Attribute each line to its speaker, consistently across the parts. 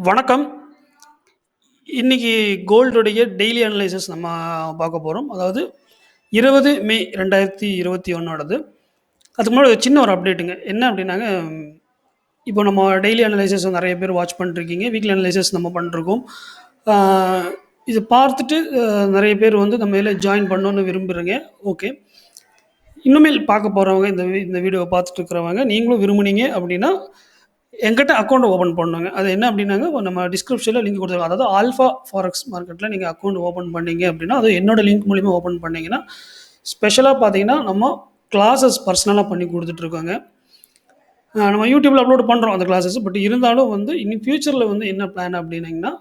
Speaker 1: வணக்கம். இன்னைக்கு கோல்டுடைய daily analysis நம்ம பார்க்க போறோம். அதாவது 20 மே 2021 அதுக்கு முன்னாடி ஒரு சின்ன ஒரு அப்டேட்டுங்க. என்ன அப்டின்னாங்க, இப்போ நம்ம டெய்லி அனலைசிஸ் நெறைய பேர் வாட்ச் பண்ணிட்டுருக்கீங்க. வீக்லி அனலைசிஸ் நம்ம பண்ணிட்டுருக்கோம். ஆ இது பார்த்துட்டு நெறைய பேர் வந்து நம்ம இதில ஜாயின் பண்ணணும்னு விரும்புறீங்க. ஓகே. இன்னுமேல் பார்க்க போறவங்க இந்த வீடியோவ பார்த்துட்டு இருக்கிறவங்க, நீங்களும் விரும்புனீங்க அப்டின்னா என்கிட்ட அக்கவுண்ட் ஓப்பன் பண்ணணுங்க. அது என்ன அப்டின்னாங்க, நம்ம டிஸ்கிரிப்ஷன்ல லிங்க் குடுத்துருக்கோம். அதாவது ஆல்ஃபா ஃபாரெக்ஸ் மார்க்கெட்ல நீங்க அக்கவுண்ட் ஓப்பன் பண்ணீங்க அப்டின்னா, அதுவும் என்னோட லிங்க் மூலியமா ஓப்பன் பண்ணீங்கன்னா, ஸ்பெஷலா பார்த்தீங்கன்னா, நம்ம கிளாஸஸ் பர்சனலா பண்ணி குடுத்துட்டுருக்கோங்க. நம்ம YouTubeல அப்லோட் பண்றோம் அந்த கிளாஸஸ். பட் இருந்தாலும் வந்து இனி ஃபியூச்சர்ல வந்து என்ன பிளான் அப்டின்னீங்கன்னா,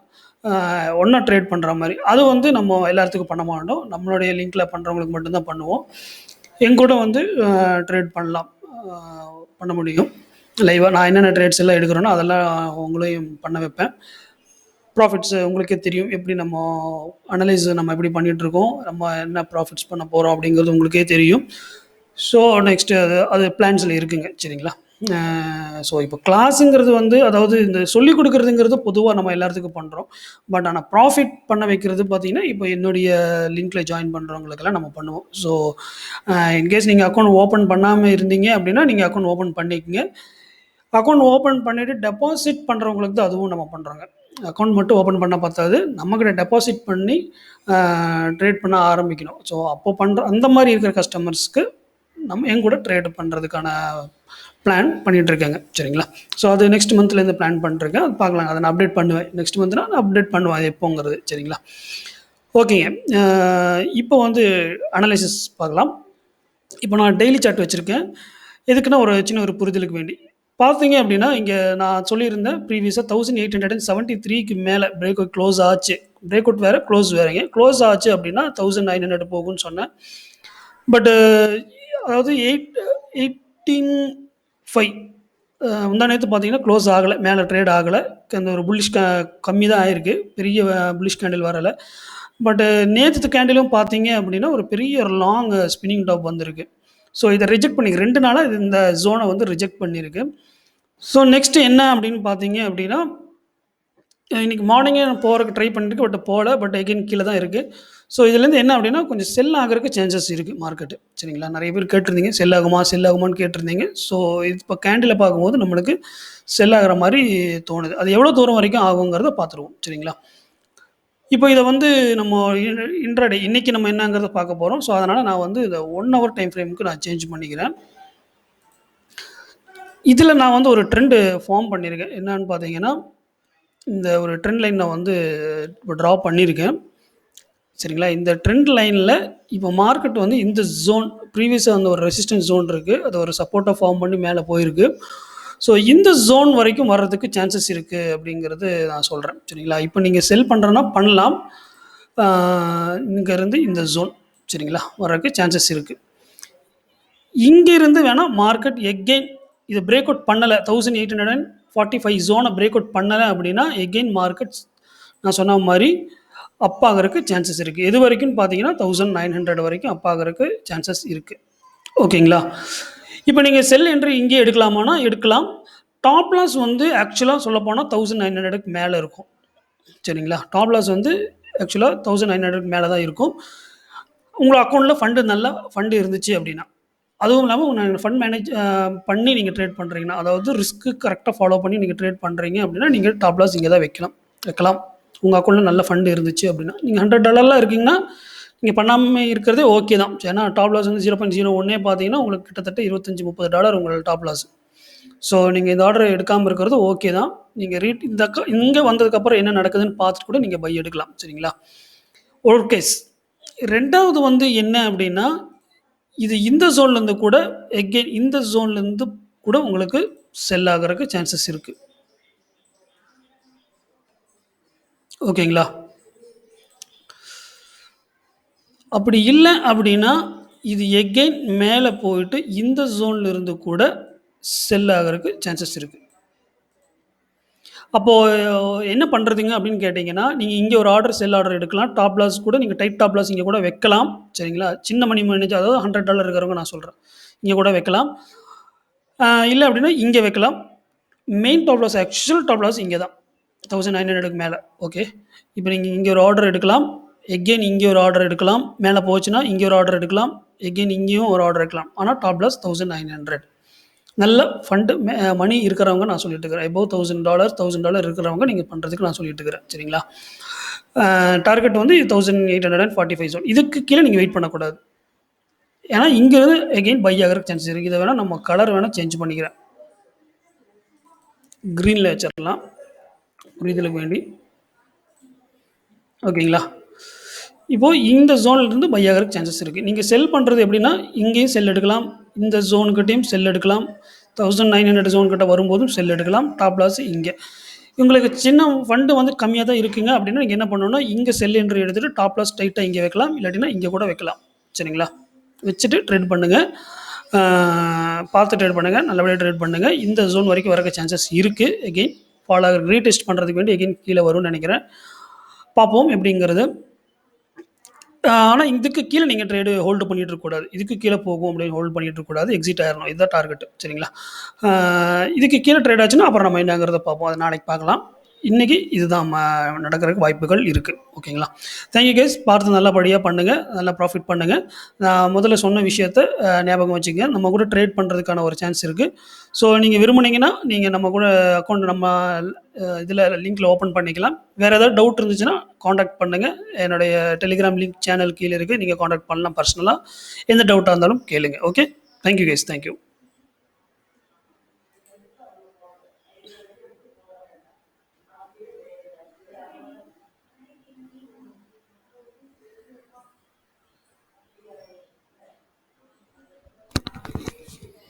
Speaker 1: ஒண்ணா ட்ரேட் பண்ற மாரி. அது வந்து நம்ம எல்லாத்துக்கும் பண்ண மாட்டோம். நம்மளுடைய லிங்க்ல பண்றவங்களுக்கு மட்டும் தான் பண்ணுவோம். என்கூட வந்து ட்ரேட் பண்ணலாம். அ பண்ண முடியும். லைவா நான் என்னென்ன ட்ரேட்ஸ் எல்லாம் எடுக்கிறேனோ, அதெல்லாம் உங்களையும் பண்ண வைப்பேன். ப்ராஃபிட்ஸ் உங்களுக்கே தெரியும். எப்படி நம்ம நம்ம எப்படி பண்ணிட்டுருக்கோம். நம்ம என்ன ப்ராஃபிட்ஸ் பண்ண போறோம் அப்படிங்கிறது உங்களுக்கே தெரியும். ஸோ நெக்ஸ்ட்டு அது பிளான்ஸில இருக்குங்க. சரிங்களா? இப்போ கிளாஸுங்கிறது வந்து அதாவது இந்த சொல்லிக் குடுக்குறதுங்கிறது பொதுவா நம்ம எல்லாத்துக்கும் பண்றோம். பட் ஆனா ப்ராஃபிட் பண்ண வைக்கிறது பார்த்தீங்கன்னா, இப்போ என்னுடைய லிங்க்ல ஜாயின் பண்றவங்களுக்கெல்லாம் நம்ம பண்ணுவோம். இன்கேஸ் நீங்க அக்கவுண்ட் ஓப்பன் பண்ணாம இருந்தீங்க அப்படின்னா, நீங்க அக்கவுண்ட் ஓப்பன் பண்ணிக்கங்க. அக்கவுண்ட் ஓப்பன் பண்ணிட்டு டெபாசிட் பண்றவங்களுக்கு தான் அதுவும் நம்ம பண்றோங்க. அக்கவுண்ட் மட்டும் ஓப்பன் பண்ணா பத்தாது. நம்மகிட்ட டெபாசிட் பண்ணி ட்ரேட் பண்ண ஆரம்பிக்கணும். அப்போ அந்த மாரி இருக்கிற கஸ்டமர்ஸ்க்கு நம்ம எங்கூட ட்ரேட் பண்றதுக்கான பிளான் பண்ணிட்டுருக்கேங்க. சரிங்களா? அது நெக்ஸ்ட் மந்த்லேருந்து பிளான் பண்ணிட்டுருக்கேன். அது பார்க்கலாங்க. அத நான் அப்டேட் பண்ணுவேன். நெக்ஸ்ட் மந்த்னா நான் அப்டேட் பண்ணுவேன். அது எப்போங்கிறது. சரிங்களா? ஓகேங்க. இப்போ வந்து அனலைசிஸ் பார்க்கலாம். இப்போ நான் டெய்லி சார்ட் வச்சிருக்கேன். எதுக்குன்னா ஒரு சின்ன ஒரு புரிதலுக்கு வேண்டி. பார்த்தீங்க அப்டின்னா, இங்க நான் சொல்லியிருந்தேன் ப்ரீவியஸா 1873க்கு மேல பிரேக் அவுட் க்ளோஸ் ஆச்சு. பிரேக் அவுட் வேற, க்ளோஸ் வேறங்க. க்ளோஸ் ஆச்சு அப்டின்னா 1900 போகும்ன்னு சொன்னேன். பட் அதாவது 18.5 முந்தா நேத்து பார்த்தீங்கன்னா க்ளோஸ் ஆகல. மேல ட்ரேட் ஆகல. அந்த ஒரு புல்லிஷ் கம்மி தான் ஆயிருக்கு. பெரிய புல்லிஷ் கேண்டில் வரல. பட் நேத்து கேண்டிலும் பார்த்தீங்க அப்டின்னா, ஒரு பெரிய ஒரு லாங் ஸ்பின்னிங் டாப் வந்திருக்கு. இத ரிஜெக்ட் பண்ணிருக்கு. 2 நாளா இந்த ஜோன வந்து ரிஜெக்ட் பண்ணியிருக்கு. நெக்ஸ்ட் என்ன அப்படின்னு பார்த்தீங்க அப்படின்னா, இன்னைக்கு மார்னிங்கே நான் போறதுக்கு ட்ரை பண்ணிருக்கு. பட் போல. பட் அகைன் கீழ தான் இருக்கு. இதுலேருந்து என்ன அப்படின்னா, கொஞ்சம் செல் ஆகுறதுக்கு சான்சஸ் இருக்கு மார்க்கெட்டு. சரிங்களா? நெறைய பேர் கேட்டிருந்தீங்க. செல் ஆகுமா? செல் ஆகுமான்னு கேட்டிருந்தீங்க. இது இப்போ கேண்டில பார்க்கும்போது நம்மளுக்கு செல் ஆகுற மாரி தோணுது. அது எவ்வளோ தூரம் வரைக்கும் ஆகுங்கிறத பார்த்துருவோம். சரிங்களா? இப்போ இத வந்து நம்ம இன்ட்ராடே இன்னைக்கு நம்ம என்னங்கிறத பார்க்க போறோம். அதனால நான் வந்து இத 1 ஹவர் டைம் ஃப்ரேம்க்கு நான் சேஞ்ச் பண்ணிக்கிறேன். இதில நான் வந்து ஒரு ட்ரெண்ட் ஃபார்ம் பண்ணியிருக்கேன். என்னன்னு பார்த்தீங்கன்னா, இந்த ஒரு ட்ரெண்ட் லைன் நான் வந்து இப்போ ட்ரா பண்ணியிருக்கேன். சரிங்களா? இந்த ட்ரெண்ட் லைன்ல இப்போ மார்க்கெட் வந்து இந்த ஜோன் ப்ரீவியஸா வந்து ஒரு ரெசிஸ்டன்ஸ் ஜோன் இருக்கு. அது ஒரு சப்போர்ட்டா ஃபார்ம் பண்ணி மேல போயிருக்கு. இந்த ஜோன் வரைக்கும் வர்றதுக்கு சான்சஸ் இருக்கு அப்படிங்கிறது நான் சொல்றேன். சரிங்களா? இப்போ நீங்க செல் பண்றேன்னா பண்ணலாம். ஆ இங்கருந்து இந்த ஜோன் சரிங்களா? வர்றதுக்கு சான்சஸ் இருக்கு. இங்கிருந்து வேணா மார்க்கெட் எகைன் இது பிரேக் அவுட் பண்ணல 1845 ஜோனை பிரேக் அவுட் பண்ணல அப்படின்னா எகைன் மார்க்கெட் நான் சொன்ன மாதிரி அப் ஆகிறதுக்கு சான்சஸ் இருக்குது. எது வரைக்கும் பார்த்தீங்கன்னா 1900 வரைக்கும் அப் ஆகிறதுக்கு சான்சஸ் இருக்குது. ஓகேங்களா? இப்போ நீங்கள் செல் என்ட்ரி இங்கே எடுக்கலாமானா எடுக்கலாம். டாப் லாஸ் வந்து ஆக்சுவலாக சொல்லப்போனால் 1900க்கு மேலே இருக்கும். சரிங்களா? டாப் லாஸ் வந்து ஆக்சுவலாக 1900க்கு மேலே தான் இருக்கும். உங்கள் அக்கௌண்ட்டில் நல்லா ஃபண்டு இருந்துச்சு அப்படின்னா. அதுவும் இல்லாம உங்க ஃபண்ட் மேனேஜ் பண்ணி நீங்க ட்ரேட் பண்றீங்கன்னா, அதாவது ரிஸ்க் கரெக்ட்டா ஃபாலோ பண்ணி நீங்க ட்ரேட் பண்றீங்க அப்படின்னா, நீங்க டாப் லாஸ் இங்க தான் வைக்கலாம். உங்க அக்கவுண்ட்ல நல்ல ஃபண்ட் இருந்துச்சு அப்படின்னா. நீங்க $100 இருக்கீங்கன்னா, நீங்க பண்ணாம இருக்கிறதே ஓகே தான். ஏன்னா டாப் லாஸ் வந்து 0.01 பார்த்தீங்கன்னா, உங்களுக்கு கிட்டத்தட்ட $25, $30 உங்களோட டாப் லாஸ். நீங்க இந்த ஆர்டர் எடுக்காம இருக்கிறது ஓகே தான். நீங்க இங்க வந்ததுக்கப்புறம் என்ன நடக்குதுன்னு பார்த்துட்டு கூட நீங்க பை எடுக்கலாம். சரிங்களா? ஒரு கேஸ். 2வது வந்து என்ன அப்படின்னா, இது இந்த ஜோன்லேருந்து கூட எகைன் இந்த ஜோன்லேருந்து கூட உங்களுக்கு செல் ஆகுறதுக்கு சான்சஸ் இருக்கு. ஓகேங்களா? அப்படி இல்ல அப்படின்னா, இது எகைன் மேல போயிட்டு இந்த ஜோன்ல இருந்து கூட செல் ஆகுறதுக்கு சான்சஸ் இருக்கு. அப்போ என்ன பண்றதுங்க அப்படின்னு கேட்டீங்கன்னா, நீங்க இங்க ஒரு செல் ஆர்டர் எடுக்கலாம். டாப் லாஸ் கூட நீங்க டைட் டாப் லாஸ் இங்க கூட வைக்கலாம். சரிங்களா? சின்ன மணி மேனேஜர் அதாவது $100 இருக்கிறவங்க நான் சொல்றேன். இங்க கூட வைக்கலாம். இல்ல அப்படின்னா இங்க வைக்கலாம். Main top loss actual top loss இங்க தான். 1900க்கு மேலே. ஓகே. இப்போ நீங்கள் இங்கே ஒரு ஆர்டர் எடுக்கலாம், எகெயின் இங்கே ஒரு ஆர்டர் எடுக்கலாம், மேலே போச்சுன்னா இங்கே ஒரு ஆர்டர் எடுக்கலாம், எகெயின் இங்கேயும் ஒரு ஆர்டர் எடுக்கலாம். ஆனால் டாப் லாஸ் 1900. நல்ல ஃபண்டு மணி இருக்கிறவங்க நான் சொல்லிட்டு இருக்கிறேன். எபோவ் $1000 இருக்கிறவங்க நீங்கள் பண்ணுறதுக்கு நான் சொல்லிட்டு இருக்கிறேன். சரிங்களா? டார்கெட் வந்து 1845 ஜோன். இதுக்கு கீழே நீங்கள் வெயிட் பண்ணக்கூடாது. ஏன்னா இங்கேருந்து எகெயின் பை ஆகிறதுக்கு சான்சஸ் இருக்குது. இதை வேணால் நம்ம கலர் வேணால் சேஞ்ச் பண்ணிக்கிறேன். க்ரீனில் வச்சிடலாம் புரிதலுக்கு வேண்டி. ஓகேங்களா? இப்போது இந்த ஜோன்லேருந்து பை ஆகிறதுக்கு சான்சஸ் இருக்குது. நீங்கள் செல் பண்ணுறது எப்படின்னா, இங்கேயும் செல் எடுக்கலாம், இந்த ஜோனுக்கிட்டையும் செல் எடுக்கலாம், 1900 ஜோன் கிட்ட வரும்போதும் செல் எடுக்கலாம். டாப் லாஸ் இங்கே. உங்களுக்கு சின்ன ஃபண்டு வந்து கம்மியாக தான் இருக்குங்க அப்படின்னா நீங்கள் என்ன பண்ணணும்னா, இங்கே செல் என்று எடுத்துகிட்டு டாப் லாஸ் டைட்டாக இங்கே வைக்கலாம், இல்லாட்டினா இங்கே கூட வைக்கலாம். சரிங்களா? வச்சுட்டு ட்ரேட் பண்ணுங்கள். பார்த்து ட்ரேட் பண்ணுங்கள், நல்லபடியாக ட்ரேட் பண்ணுங்கள். இந்த ஜோன் வரைக்கும் வரக்க சான்சஸ் இருக்குது. எகெயின் ஃபால் ஆகிற ரீடெஸ்ட் பண்ணுறதுக்கு வேண்டி எகெயின் கீழே வரும்னு நினைக்கிறேன். பார்ப்போம் எப்படிங்கிறது. ஆனால் இதுக்கு கீழே நீங்கள் ட்ரேடு ஹோல்டு பண்ணிகிட்டு இருக்கக்கூடாது. இதுக்கு கீழே போகும் அப்படின்னு ஹோல்டு பண்ணிகிட்டு இருக்கக்கூடாது. எக்ஸிட் ஆயிடணும். இதுதான் டார்கெட்டு. சரிங்களா? இதுக்கு கீழே ட்ரேட் ஆச்சுன்னா அப்புறம் நம்ம என்னங்கிறத பார்ப்போம். அது நாளைக்கு பார்க்கலாம். இன்றைக்கி இதுதான் நடக்கிறதுக்கு வாய்ப்புகள் இருக்குது. ஓகேங்களா? Thank you guys. பார்த்து நல்லபடியாக பண்ணுங்கள், நல்லா ப்ராஃபிட் பண்ணுங்கள். நான் முதல்ல சொன்ன விஷயத்த ஞாபகம் வச்சுக்கங்க. நம்ம கூட ட்ரேட் பண்ணுறதுக்கான ஒரு சான்ஸ் இருக்குது. ஸோ நீங்கள் விரும்புனீங்கன்னா நீங்கள் நம்ம கூட அக்கௌண்ட் நம்ம இதில் லிங்க்கில் ஓப்பன் பண்ணிக்கலாம். வேறு ஏதாவது டவுட் இருந்துச்சுன்னா காண்டாக்ட் பண்ணுங்கள். என்னுடைய டெலிகிராம் லிங்க் சேனல் கீழே இருக்குது. நீங்கள் காண்டாக்ட் பண்ணலாம் பர்சனலாக. எந்த டவுட்டாக இருந்தாலும் கேளுங்க. ஓகே. Thank you guys. தேங்க்யூ.